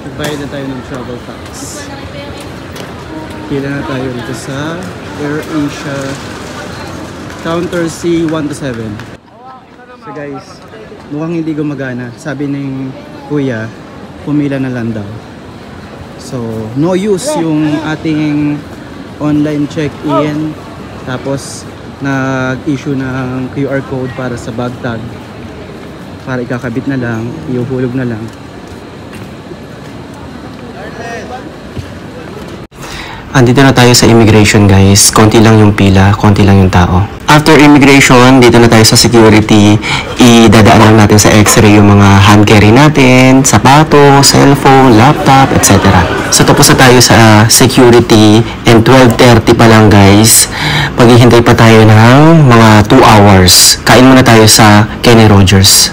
Nagbayad na tayo ng travel tax. Pila na tayo dito sa AirAsia counter C 1 to 7. So guys, mukhang hindi gumagana. Sabi ng kuya, pumila na lang daw. So no use yung ating online check-in. Tapos nag-issue ng QR code para sa bag tag. Para ikakabit na lang, iuhulog na lang. Andito na tayo sa immigration guys. Konti lang yung pila, konti lang yung tao. After immigration, dito na tayo sa security. Idadaan lang natin sa x-ray yung mga hand carry natin, sapato, cellphone, laptop, etc. So tapos na tayo sa security and 12:30 pa lang guys. Paghihintay pa tayo ng mga 2 hours. Kain muna tayo sa Kenny Rogers.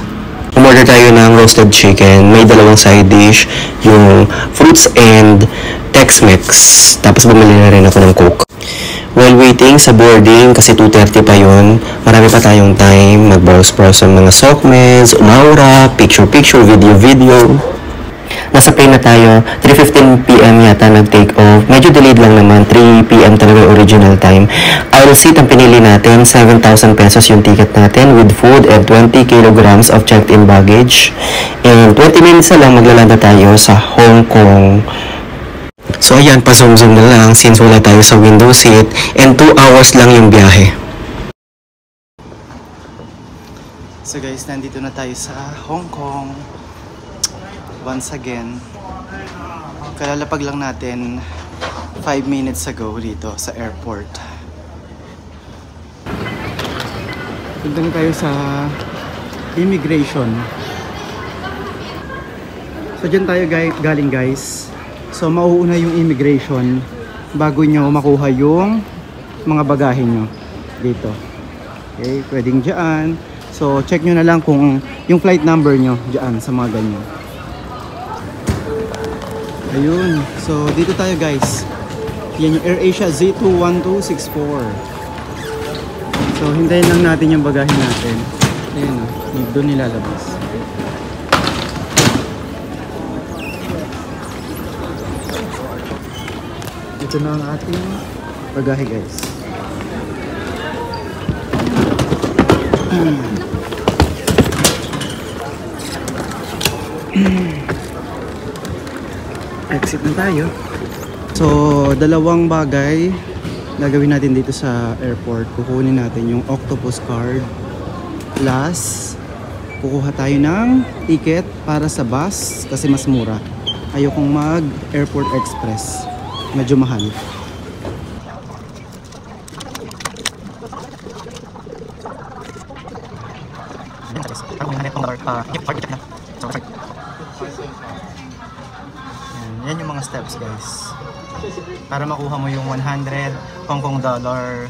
Umorder tayo ng roasted chicken. May dalawang side dish, yung fruits and Tex-Mex. Tapos bumili na rin ako ng Coke. While waiting sa boarding, kasi 2:30 pa yun, marami pa tayong time, mag-browse-browse ng mga sockmeds, umaura, picture-picture, video-video. Nasa plane na tayo, 3:15 PM yata nag-take off. Medyo delayed lang naman, 3 PM talaga yung original time. Aisle seat ang pinili natin, 7,000 pesos yung ticket natin with food and 20 kilograms of checked-in baggage. And 20 minutes na lang maglalanda tayo sa Hong Kong. So ayan, pa-zoom-zoom na lang since wala tayo sa window seat and 2 hours lang yung biyahe. So guys, nandito na tayo sa Hong Kong. Once again, kalalapag lang natin 5 minutes ago dito sa airport. Punta na tayo sa immigration. So dyan tayo galing guys. So mauuna yung immigration bago nyo makuha yung mga bagahe nyo dito. Okay, pwedeng dyan. So check nyo na lang kung yung flight number nyo dyan sa mga ganyan. Ayun, so dito tayo guys. Yan yung AirAsia Z21264. So hintayin lang natin yung bagahe natin. Ayun o, doon nilalabas. Ito na ang ating bagahe guys. Exit na tayo. So, dalawang bagay gagawin natin dito sa airport. Kukunin natin yung octopus card. Plus, kukuha tayo ng ticket para sa bus kasi mas mura. Ayokong mag-airport express. Medyo mahal. Yan yung mga steps guys para makuha mo yung 100 Hong Kong dollar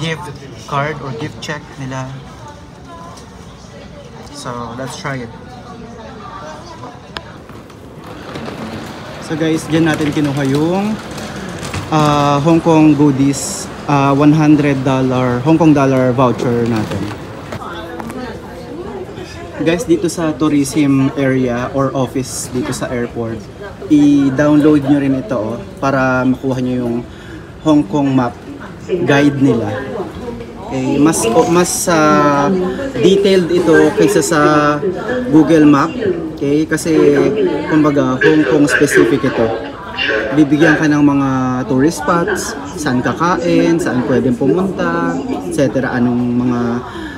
gift card or gift check nila. So let's try it. So guys, dyan natin kinuha yung Hong Kong goodies, $100 Hong Kong dollar voucher natin. Guys, dito sa tourism area or office dito sa airport, i-download nyo rin ito para makuha nyo yung Hong Kong map guide nila. Okay, mas detailed ito kaysa sa Google Map. Okay, kasi kumbaga Hong Kong specific ito. Bibigyan ka ng mga tourist spots, saan kakain, saan pwedeng pumunta, etc.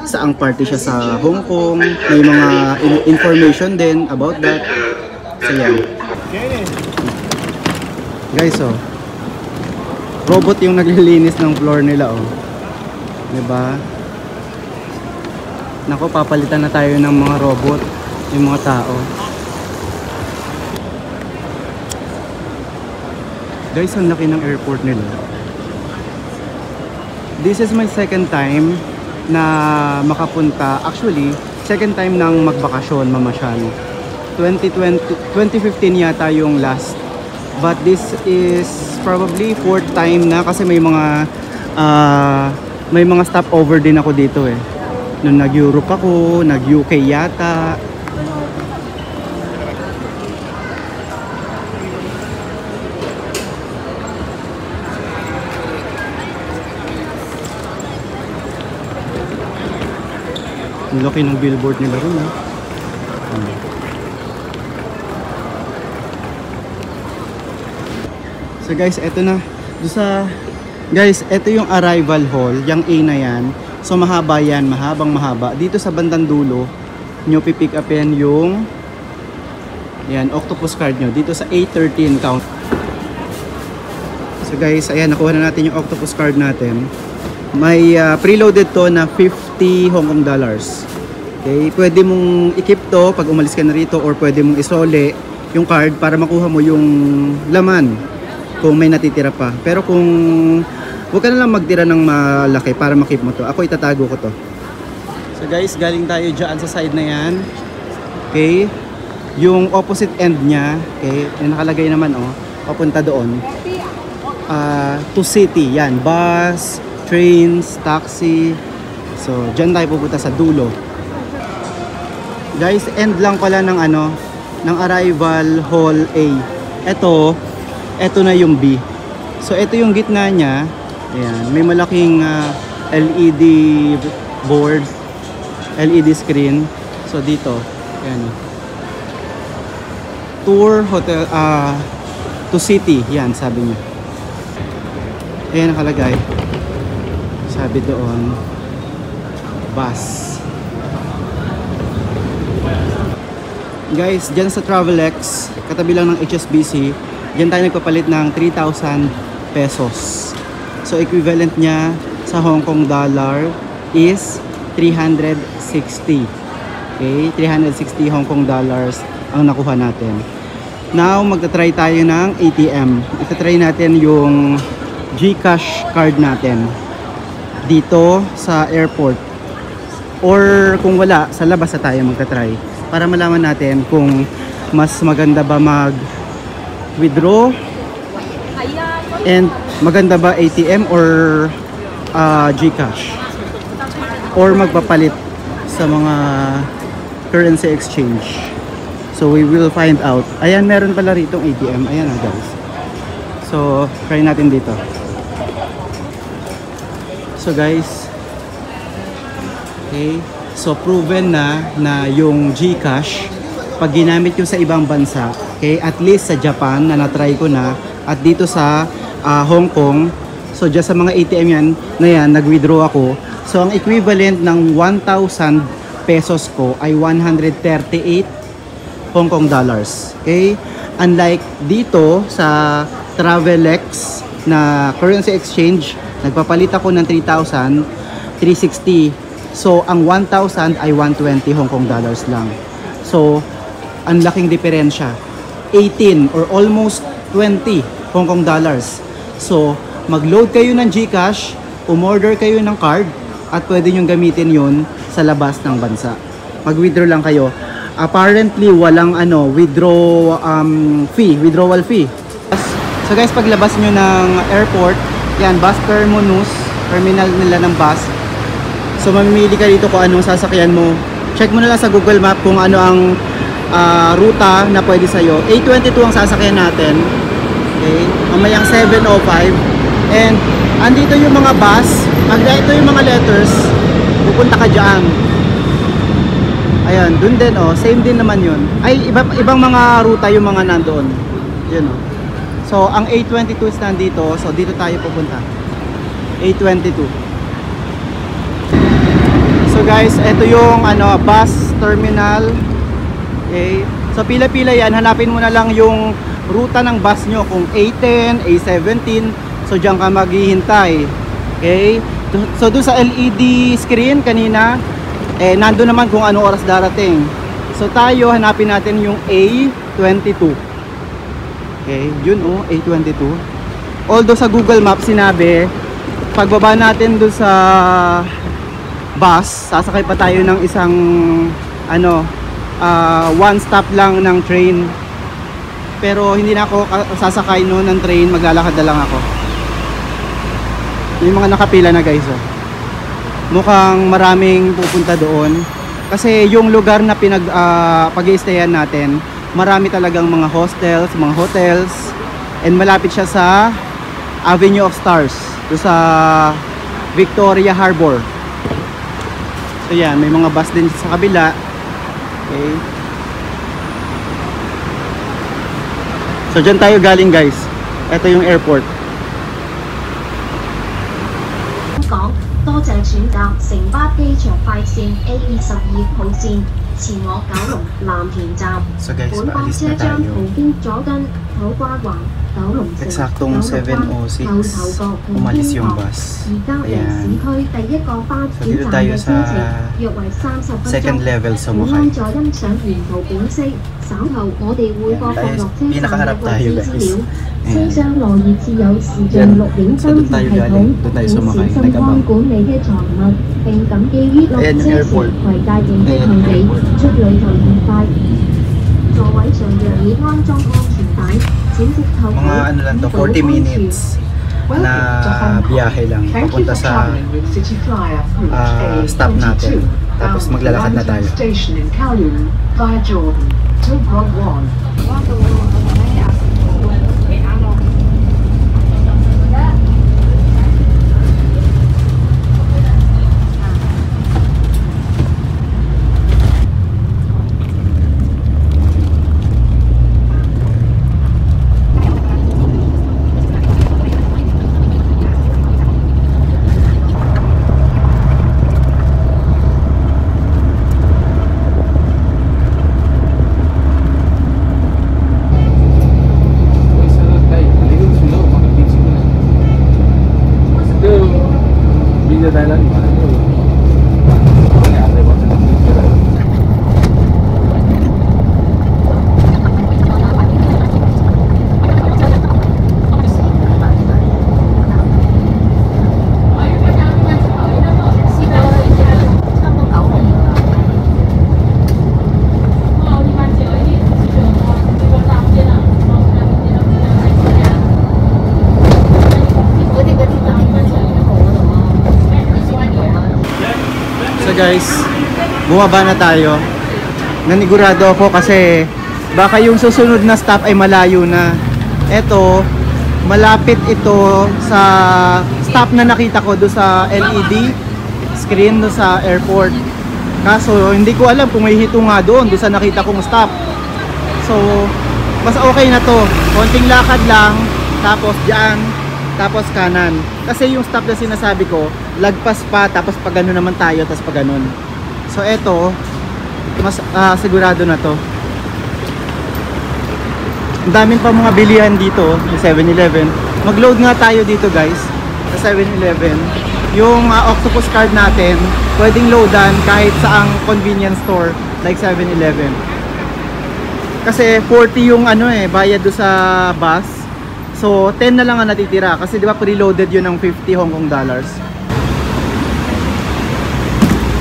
Saang party siya sa Hong Kong. May mga information din about that. So yan. Guys, robot yung naglilinis ng floor nila, diba? Nako, papalitan na tayo ng mga robot, yung mga tao. Guys, ang laki ng airport nila. This is my second time na makapunta. Actually, second time nang magbakasyon, mamasyal. 2015 yata yung last. But this is probably fourth time na kasi may mga stopover din ako dito Nung nag-Europe ako, nag-UK yata. Ang laki ng billboard nila ron, ha. So guys, eto na. Guys, eto yung arrival hall, yung A na yan. So mahaba yan, mahaba. Dito sa bandang dulo, nyo pipick up yan yung octopus card nyo. Dito sa A13 count. So guys, ayan, nakuha na natin yung octopus card natin. May preloaded to na 50 Hong Kong dollars. Okay, pwede mong i-keep to pag umalis ka na rito, or pwede mong isole yung card para makuha mo yung laman kung may natitira pa. Pero kung huwag ka na lang magtira ng malaki para makip mo to. Ako itatago ko to. So guys, galing tayo dyan sa side na yan. Okay, yung opposite end nya, okay, yung nakalagay naman papunta doon to city. Yan, bus, trains, taxi. So dyan tayo pupunta sa dulo. Guys, end lang pala ng ng arrival hall A. Ito na yung B. So ito yung gitna niya. Ayan, may malaking LED board, LED screen. So dito, ayan. Tour hotel to city, yan sabi niya. Ayan nakalagay. Sabi doon, bus. Guys, dyan sa Travelex, katabi lang ng HSBC, dyan tayo nagpapalit ng 3,000 pesos. So equivalent niya sa Hong Kong dollar is 360. Okay, 360 Hong Kong dollars ang nakuha natin. Now, magta-try tayo ng ATM. Ita-try natin yung GCash card natin dito sa airport. Or kung wala, sa labas na tayo magta-try. Para malaman natin kung mas maganda ba mag-withdraw and maganda ba ATM or GCash or magpapalit sa mga currency exchange. So we will find out. Ayan, meron pala rito ATM. Ayan guys. So try natin dito. So guys, okay, so proven na yung GCash pag ginamit ko sa ibang bansa, okay, at least sa Japan na na-try ko na, at dito sa Hong Kong, so just sa mga ATM yan, nag-withdraw ako. So ang equivalent ng 1,000 pesos ko ay 138 Hong Kong dollars. Okay? Unlike dito sa Travelex na currency exchange, nagpapalit ako ng 3,000, 360. So ang 1,000 ay 120 Hong Kong dollars lang. So ang laking diferensya. 18 or almost 20 Hong Kong dollars. So mag-load kayo ng GCash, umorder kayo ng card, at pwede nyo gamitin yun sa labas ng bansa. Mag-withdraw lang kayo. Apparently walang withdrawal fee. So guys, paglabas nyo ng airport, yan, bus terminal nila ng bus. So mamimili ka dito kung anong sasakyan mo. Check mo na lang sa Google Map kung ano ang ruta na pwede sa'yo. A22 ang sasakyan natin. Okay, mamayang 7:05. And andito yung mga bus. Ito yung mga letters. Pupunta ka dyan. Ayan, dun din same din naman yun. Ay, ibang mga ruta yung mga nandoon. Yun So ang A22 is nandito. So dito tayo pupunta. A22. So guys, ito yung bus terminal. Okay. So pila-pila yan. Hanapin mo na lang yung ruta ng bus nyo. Kung A10, A17. So diyan ka maghihintay. Okay. So doon sa LED screen kanina, nandun naman kung ano oras darating. So tayo, hanapin natin yung A22. Okay. Yun A22. Although sa Google Maps sinabi, pagbaba natin doon sa bus, sasakay pa tayo ng isang one stop lang ng train. Pero hindi na ako sasakay ng train, maglalakad na lang ako. Yung mga nakapila na guys. mukhang maraming pupunta doon. Kasi yung lugar na pag-i-stayan natin, marami talagang mga hostels, mga hotels, and malapit siya sa Avenue of Stars, doon sa Victoria Harbor. So yan, may mga bus din sa kabila. Okay. So dyan tayo galing guys. Ito yung airport. 港，多謝選擇城巴機場快線 A22號線前往九龍藍田站。 So guys, 本班 paalis 車 na 將 tayo. 途經佐敦、土瓜灣、九龍城、 Eksaktong 九龍灣、牛 7:06 頭角同 umalis 觀 yung 塘。 bus. 而家離市區第一個巴 So 士 dito 站 tayo 嘅 sa 車程約為30分 second 鐘。 level 本 sumakay. 安再欣賞沿途景色，稍後我哋會播放落車站 pinakaharap 嘅 tayo 位置 guys. 資料。 車 Ayan. 廂內熱設有視像 Yan. 錄影 So 監 doon 視 tayo 系統， galing. Doon tayo 會 sumakay. 小心看管你嘅財物，並謹記於落 Ayan 車 yung 時 airport. 攜帶認識 Ayan 向 yung 你 airport. 出旅途愉快。座位上若已安裝安全帶，請接透 Mga ano lang to, 40 minutes na biyahe lang papunta sa stop natin. Tapos maglalakad na tayo. So guys, bumaba na tayo. Nanigurado ako kasi baka yung susunod na stop ay malayo na. Eto, malapit ito sa stop na nakita ko do sa LED screen do sa airport. Kaso hindi ko alam kung may hito nga doon sa nakita kong stop. So, mas okay na to. Konting lakad lang, tapos diyan, tapos kanan. Kasi yung stop na sinasabi ko, lagpas pa, tapos pag gano'n naman tayo, tapos pag gano'n. So eto, mas sigurado na to. Ang daming pa mga bilihan dito sa 7-Eleven. Mag-load nga tayo dito guys sa 7-Eleven. Yung Octopus card natin, pwedeng loadan kahit saang convenience store like 7-Eleven. Kasi 40 yung bayad do sa bus. So 10 na lang ang natitira kasi di ba preloaded yun ng 50 Hong Kong dollars.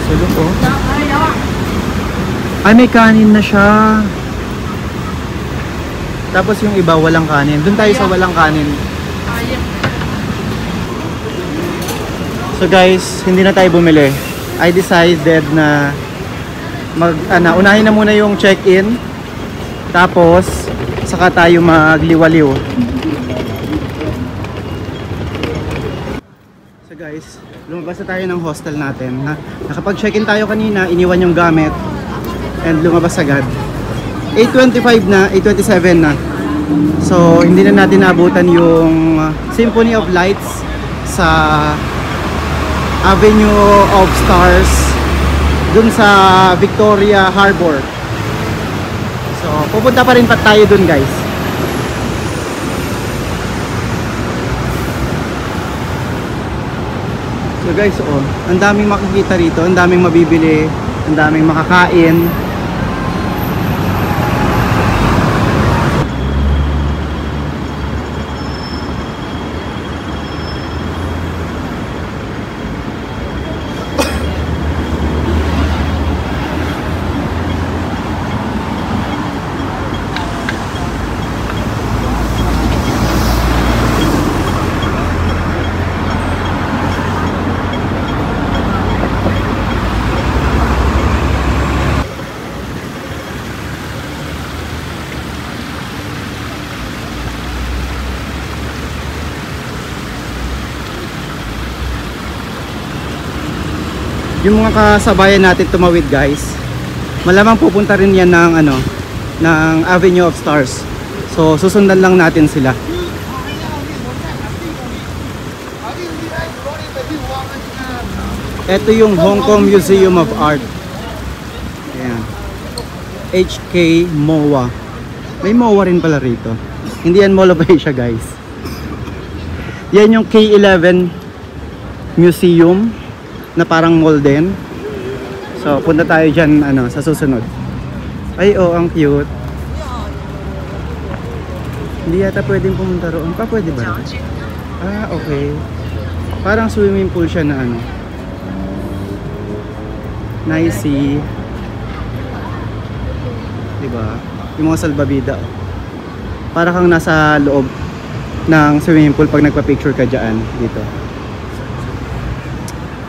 So look oh. Ay may kanin na siya. Tapos yung iba walang kanin. Doon tayo sa walang kanin. So guys, hindi na tayo bumili. I decided na unahin na muna yung check-in. Tapos saka tayo magliwaliw. So guys, lumabas na tayo ng hostel natin. Nakapag-check-in tayo kanina, iniwan yung gamit and lumabas agad. 8:25 na, 8:27 na. So hindi na natin naabutan yung Symphony of Lights sa Avenue of Stars dun sa Victoria Harbor. So pupunta pa rin tayo dun guys. So guys, ang daming makikita rito, ang daming mabibili, ang daming makakain. yung mga kasabayan natin tumawid guys, malamang pupunta rin yan ng ano, ng Avenue of Stars. So susundan lang natin sila. Ito yung Hong Kong Museum of Art. Ayan. HK MOA. May MOA rin pala rito. Hindi yan Mall of Asia guys. Yan yung K11 Museum na parang mall din. So punta tayo dyan ano, sa susunod. Ay oh, ang cute. Hindi yata pwedeng pumunta roon. Pa pwede ba? Ah, okay. Parang swimming pool siya na ano. Nice sea. Diba? Yung mga salbabida. Para kang nasa loob ng swimming pool pag nagpa-picture ka dyan dito.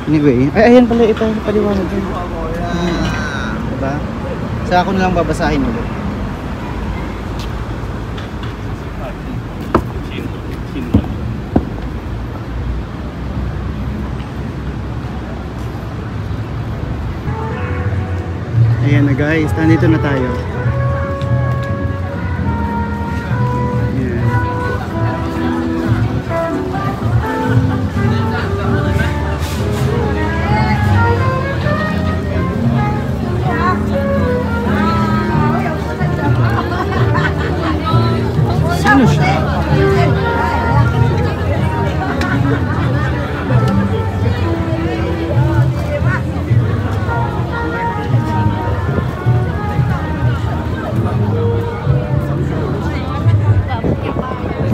Anyway, ay ayan pala ito, paliwanag dyan. Diba? Sa ako na lang babasahin ulit. Ayan na guys, nandito na tayo. Ayan. Sino siya?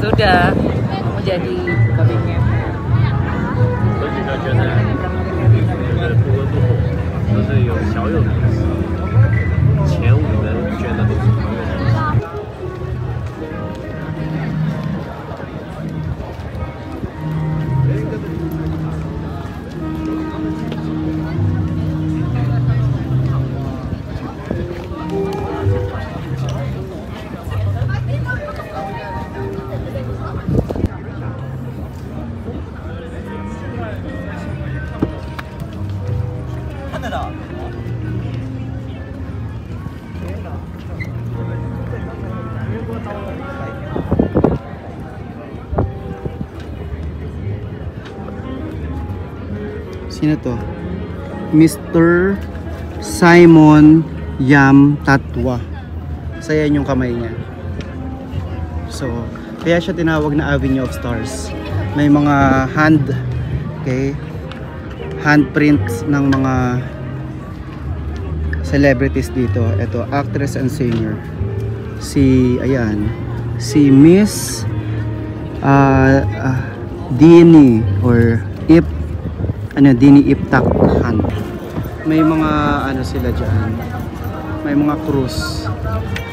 Sudah mau jadi babinya. 都是有小有名，前5人捐的都是朋友。 Sino to? Mr. Simon Yam Tatwa. Sa yan yung kamay niya. So, kaya siya tinawag na Avenue of Stars. May mga handprints ng mga celebrities dito. Ito, actress and singer. Ayan, si Miss Dini or Dini Iptak Han. May mga ano sila dyan. May mga cruise.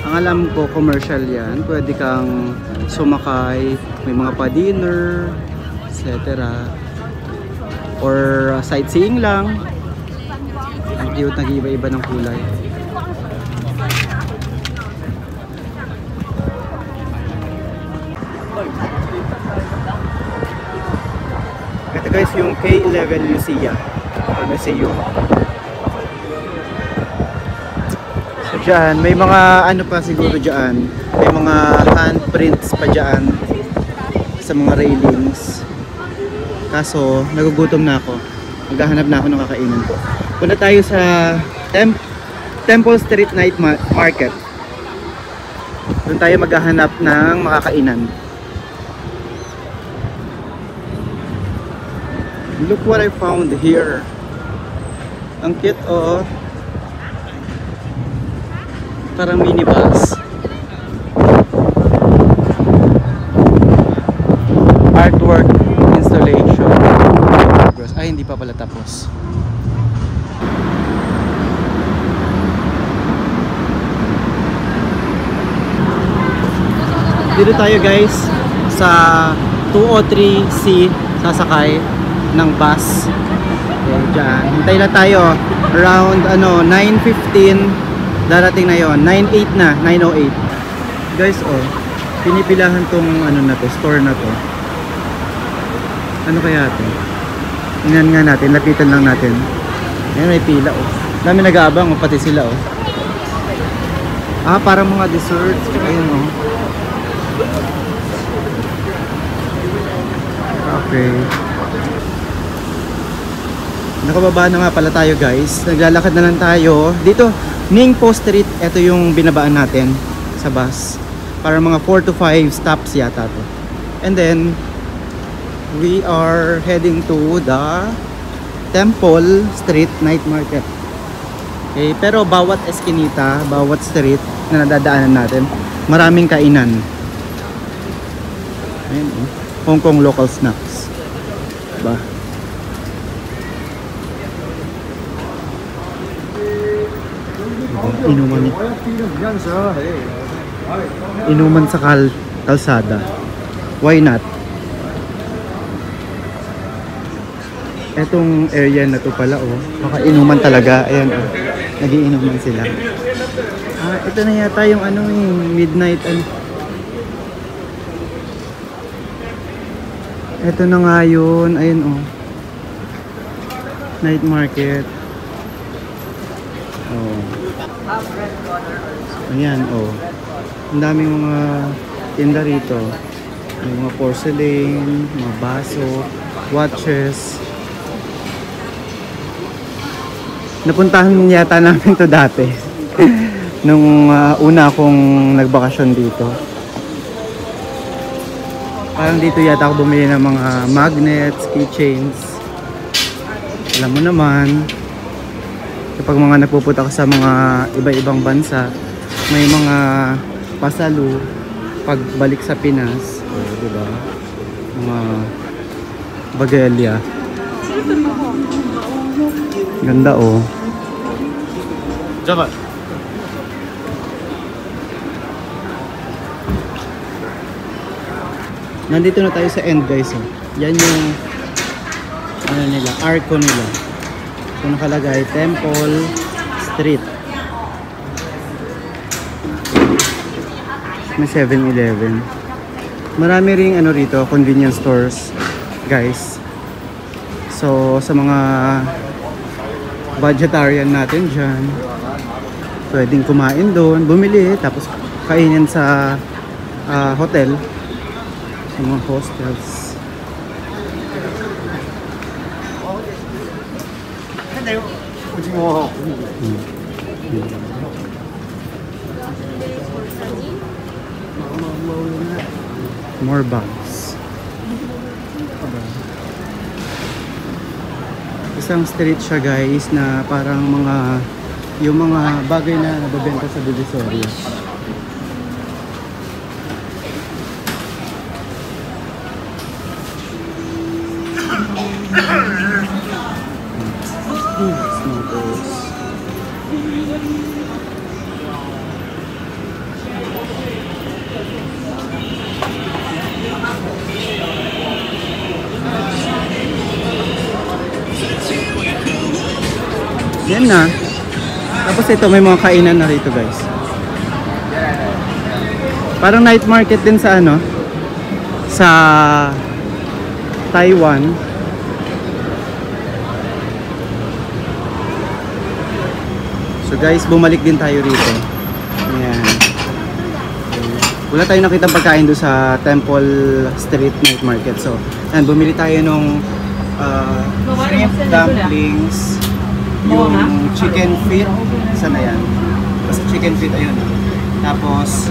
Ang alam ko commercial yan. Pwede kang sumakay. May mga pa-dinner, etc. Or sightseeing lang. Ang cute, nag-iiba-iba ng kulay. Ito guys yung K11 Museum. So dyan, may mga ano pa siguro dyan. May mga handprints pa dyan sa mga railings. Kaso, nagugutom na ako. Maghahanap na ako ng kakainan ko. Punta tayo sa Temple Street Night Market. Doon tayo maghahanap ng makakainan. Look what I found here. Ang cute, oh. Parang minibus. Artwork installation. Ay, hindi pa pala tapos. Dito tayo guys sa 203C sasakay ng bus. Okay, dyan. Hintay na tayo. Around 9:15 darating na yon. 9:08 na. 9:08. Guys, oh. Pinipilahan tong na to, store na to. Ano kaya to? Tingnan nga natin. Lapitan lang natin. Ayan, may pila oh. Dami nag-aabang oh, pati sila oh. Parang mga desserts. Ayun oh. Okay. Nakababa na nga pala tayo guys. Naglalakad na lang tayo. Dito, Ningpo Street. Ito yung binabaan natin sa bus. Para mga 4 to 5 stops yata to. And then, we are heading to the Temple Street Night Market. Okay, pero bawat eskinita, bawat street na nadadaanan natin, maraming kainan. Ayan, oh. Hong Kong local snacks. Diba? Inuman sa kalsada. Why not? Etong area na to pala oh, baka inuman talaga. Ayan oh, nagiinuman sila. Ito na yata yung ano midnight ano. Ito na nga yun. Ayun oh, night market. Oh. Ayan oh, ang daming mga tinda rito. May mga porcelain, mga baso, watches. Napuntahan yata namin to dati nung una akong nagbakasyon dito. Parang dito yata ako bumili ng mga magnets, keychains. Alam mo naman, kapag mga nagpupunta ka sa mga iba-ibang bansa, may mga pasalo pagbalik sa Pinas, diba? Mga bagelya. Ganda oh. Java. Nandito na tayo sa end guys oh. Yan yung ano nila, arco nila. Ito nakalagay Temple Street. May 7-Eleven. Marami ring ano rito, convenience stores guys. So sa mga vegetarian natin dyan, pwedeng kumain doon, bumili, tapos kainin sa hotel, sa mga hostels. More bags. Isang street siya guys na parang mga yung mga bagay na nabebenta sa Divisoria. Yan na. Tapos ito may mga kainan na rito guys. Parang night market din sa ano, sa Taiwan. So guys, bumalik din tayo rito. Ayan. Wala tayong nakitang pagkain doon sa Temple Street Night Market. So, ayan, bumili tayo nung shrimp dumplings, yung chicken feet, sana yan. Basta chicken feet, ayun. Tapos,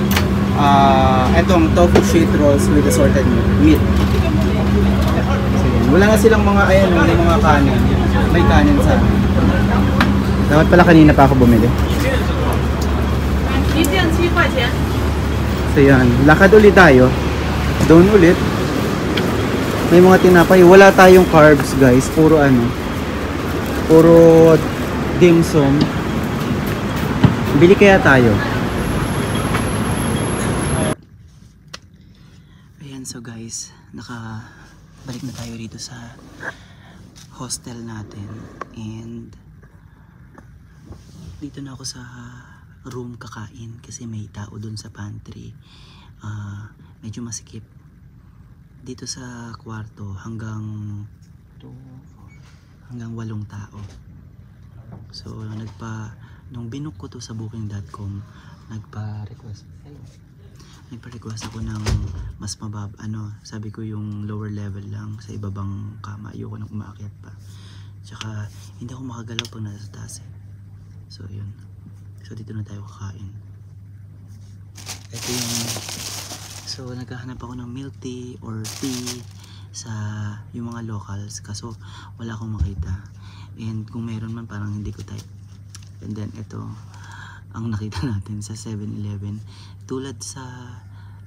etong tofu sheet rolls with assorted meat. So, wala nga silang mga, ayan, may mga kanin. May kanin sa dapat pala kanina pa ako bumili. So yan, lakad ulit tayo. Doon ulit. May mga tinapay. Wala tayong carbs guys. Puro ano, puro dim sum. Bili kaya tayo. Ayan, so guys, nakabalik na tayo rito sa hostel natin. And dito na ako sa room kakain kasi may tao dun sa pantry. Medyo masikip. Dito sa kwarto hanggang 8 tao. So nung binook ko to sa booking.com, nagpa-request ako ng mas mababa, sabi ko yung lower level lang sa ibabang kama, ayoko nang umaakyat pa. Tsaka hindi ako makagalaw pag nasa taas eh. So yun. So dito na tayo kakain. Ito so naghahanap ako ng milk tea or tea sa yung mga locals, kaso wala akong makita. And kung meron man, parang hindi ko type. And then ito ang nakita natin sa 7-Eleven. Tulad sa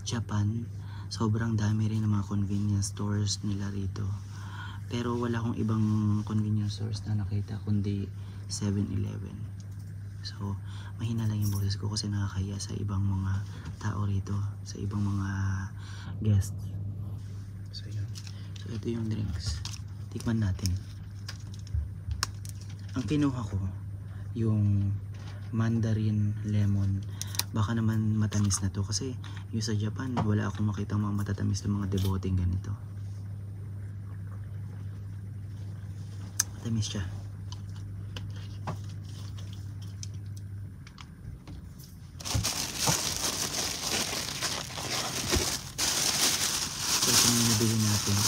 Japan, sobrang dami rin ng mga convenience stores nila rito. Pero wala akong ibang convenience stores na nakita kundi 7-Eleven. So mahina lang yung boses ko kasi nakakaya sa ibang mga tao rito, sa ibang mga guests. So yun. So ito yung drinks. Tikman natin. Ang kinuha ko yung mandarin lemon. Baka naman matamis na to kasi yung sa Japan wala akong makita mga matatamis na mga deboting ganito. Matamis siya. So ito yung nabili natin.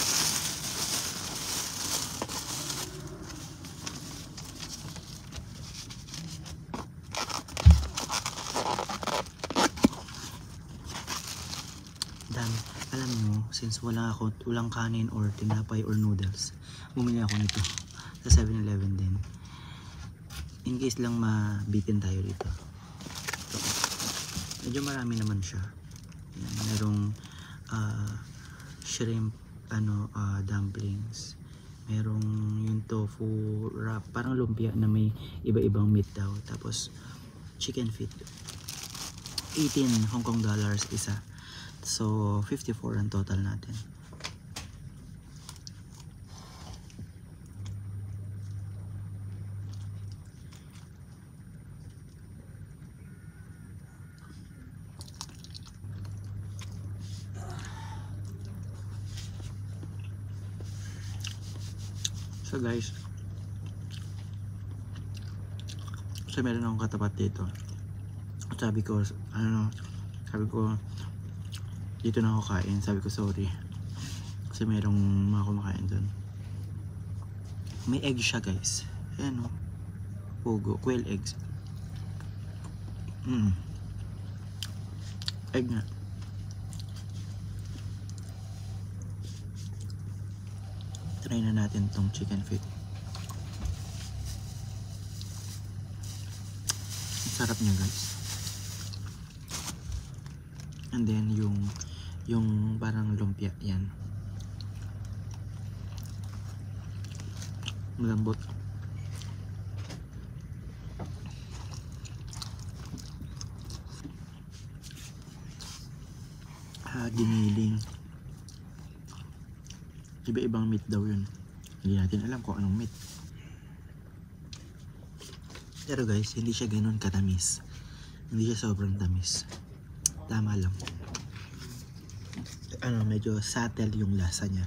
Alam nyo, since walang kanin or tinapay or noodles, bumili ako nito sa 7-Eleven din. In case lang mabitin tayo dito. So, medyo marami naman siya. Yan, merong shrimp dumplings. Merong yung tofu wrap, parang lumpia na may iba-ibang meat daw. Tapos chicken feet. 18 Hong Kong dollars isa. So 54 ang total natin. So guys, kasi meron akong katapat dito. Sabi ko dito na ako kain. Sabi ko sorry kasi merong mga kumakain dun. May egg siya guys. Ayan o, pugo, quail eggs. Egg nga. Try na natin tong chicken feet. Sarap niya guys. And then yung parang lumpia, yan. Malambot. Giniling. Iba-ibang meat daw yun. Hindi natin alam kung anong meat. Pero guys, hindi siya ganun katamis. Hindi siya sobrang tamis. Tama lang. Medyo subtle yung lasa niya.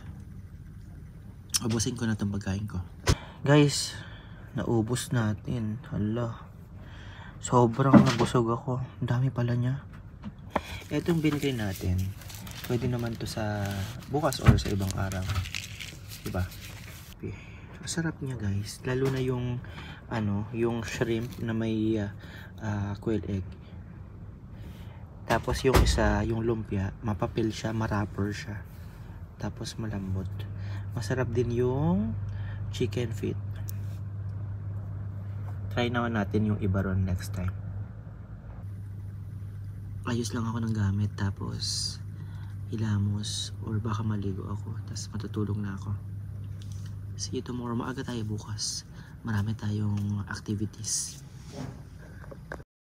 Ubusin ko na itong pagkain ko. Guys, naubos natin. Hala. Sobrang nabusog ako. Ang dami pala niya. Itong binili natin, pwede naman to sa bukas or sa ibang araw. Diba? Masarap niya guys. Lalo na yung yung shrimp na may quail egg. Tapos yung isa, yung lumpia, mapapil siya, marapper siya. Tapos malambot. Masarap din yung chicken feet. Try naman natin yung iba ron next time. Ayos lang ako ng gamit, tapos hilamos or baka maligo ako, tapos matutulog na ako. See you tomorrow. Maaga tayo bukas. Marami tayong activities.